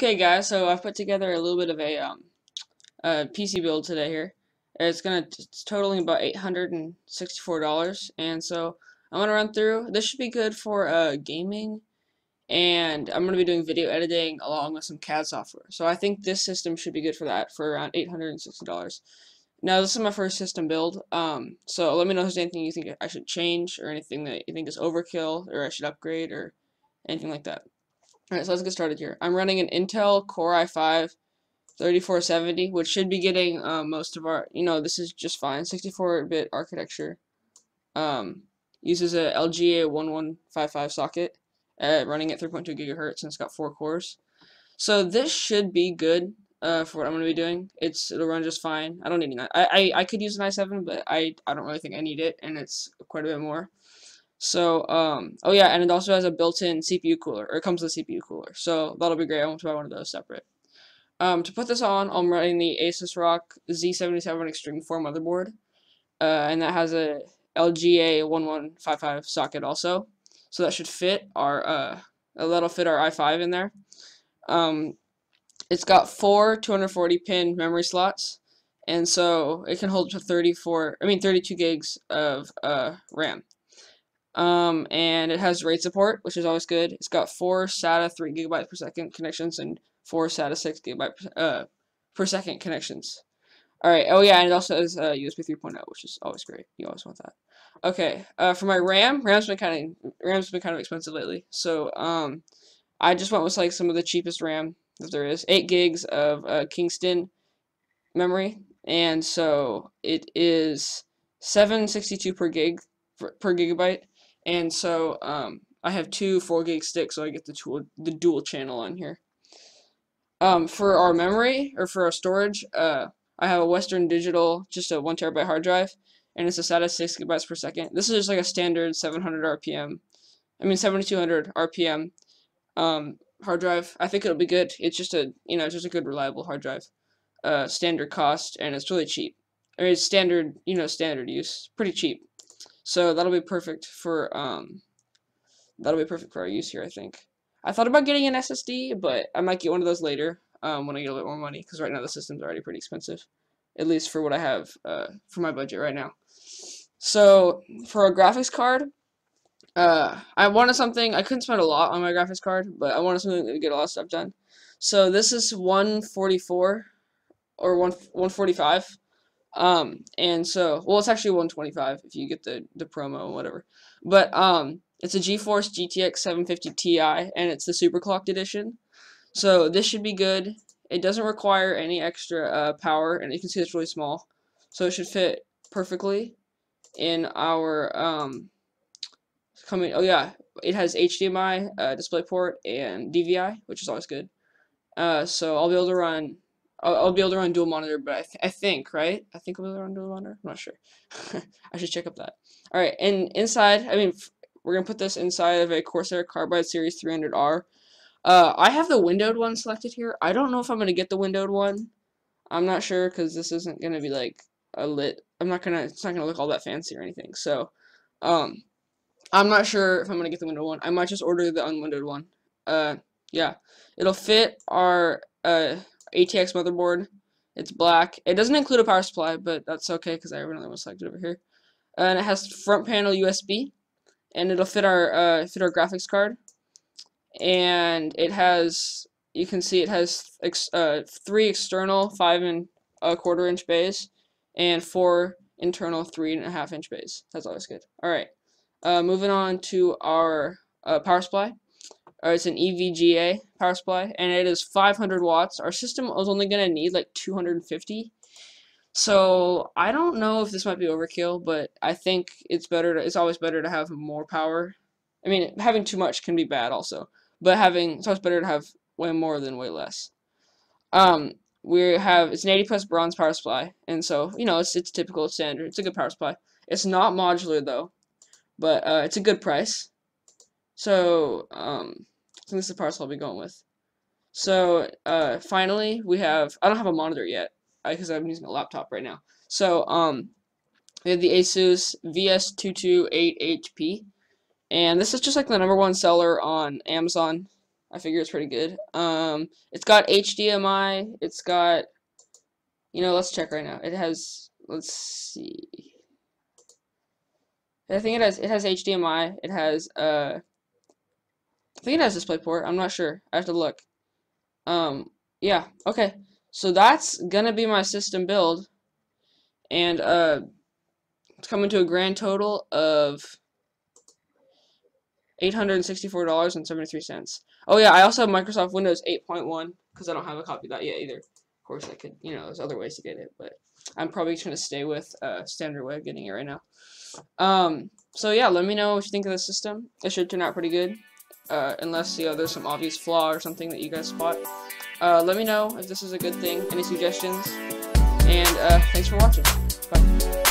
Okay, guys, so I've put together a little bit of a PC build today here. It's totaling about $864, and so I'm gonna run through. This should be good for gaming, and I'm gonna be doing video editing along with some CAD software. So I think this system should be good for that for around $860. Now this is my first system build. So let me know if there's anything you think I should change or anything that you think is overkill or I should upgrade or anything like that. Alright, so let's get started here. I'm running an Intel Core i5 3470, which should be getting most of our, this is just fine. 64-bit architecture. Uses a LGA 1155 socket, running at 3.2 gigahertz, and it's got 4 cores. So this should be good for what I'm going to be doing. It'll run just fine. I don't need an I could use an i7, but I don't really think I need it, and it's quite a bit more. So, oh yeah, and it also has a built-in CPU cooler, or it comes with a CPU cooler. So that'll be great. I won't buy one of those separate. To put this on, I'm running the Asus ROG Z77 Extreme 4 motherboard, and that has a LGA 1155 socket also. So that should fit that'll fit our i5 in there. It's got 4 240-pin memory slots, and so it can hold up to 32 gigs of RAM. And it has RAID support, which is always good. It's got 4 SATA 3 gigabytes per second connections and 4 SATA 6 gigabyte per second connections. Alright, oh yeah, and it also has USB 3.0, which is always great. You always want that. Okay, for my RAM's been kind of expensive lately. So, I just went with like some of the cheapest RAM that there is. 8 gigs of Kingston memory, and so it is 762 per gigabyte. And so I have 2 4 gig sticks, so I get the dual channel on here. For our memory, or for our storage, I have a Western Digital, just a 1 terabyte hard drive, and it's a SATA 6 gigabytes per second. This is just like a standard 7200 RPM hard drive. I think it'll be good. It's just a good reliable hard drive. Standard cost, and it's really cheap. I mean, it's standard use, pretty cheap. So that'll be perfect for our use here, I think. I thought about getting an SSD, but I might get one of those later when I get a little more money, because right now the system's already pretty expensive, at least for what I have for my budget right now. So for a graphics card, I wanted something. I couldn't spend a lot on my graphics card, but I wanted something that would get a lot of stuff done. So this is 144 or 145. And so, well, it's actually 125 if you get the promo or whatever. But it's a GeForce GTX 750 Ti, and it's the superclocked edition. So this should be good. It doesn't require any extra power, and you can see it's really small. So it should fit perfectly in our oh yeah, it has HDMI, DisplayPort, and DVI, which is always good. So I'll be able to run. I'll be able to run dual monitor, but I think, right? I think I'll be able to run dual monitor. I'm not sure. I should check up that. All right, and inside, we're gonna put this inside of a Corsair Carbide Series 300R. I have the windowed one selected here. I don't know if I'm gonna get the windowed one. I'm not sure because this isn't gonna be like a lit. It's not gonna look all that fancy or anything. So, I'm not sure if I'm gonna get the windowed one. I might just order the unwindowed one. Yeah, it'll fit our ATX motherboard. It's black. It doesn't include a power supply, but that's okay because I have another one selected over here. And it has front panel USB, and it'll fit our graphics card. And it has, you can see it has 3 external 5 1/4 inch bays, and 4 internal 3.5 inch bays. That's always good. All right, moving on to our power supply. It's an EVGA power supply, and it is 500 watts. Our system was only going to need like 250. So I don't know if this might be overkill, but I think it's always better to have more power. I mean, having too much can be bad also, but it's always better to have way more than way less. It's an 80+ bronze power supply, and so, it's typical, it's standard. It's a good power supply. It's not modular though, but it's a good price. So, I think this is the power supply I'll be going with. So, finally, I don't have a monitor yet, because I'm using a laptop right now. So, we have the Asus VS228HP, and this is just like the #1 seller on Amazon. I figure it's pretty good. It's got HDMI. It's got, let's check right now. It has, let's see. I think it has HDMI. It has I think it has DisplayPort. I'm not sure. I have to look. Yeah. Okay. So that's gonna be my system build, and it's coming to a grand total of $864.73. Oh yeah, I also have Microsoft Windows 8.1 because I don't have a copy of that yet either. Of course, I could, there's other ways to get it, but I'm probably just gonna stay with standard way of getting it right now. So yeah, let me know what you think of the system. It should turn out pretty good, unless there's some obvious flaw or something that you guys spot. Let me know if this is a good thing. Any suggestions? And thanks for watching. Bye.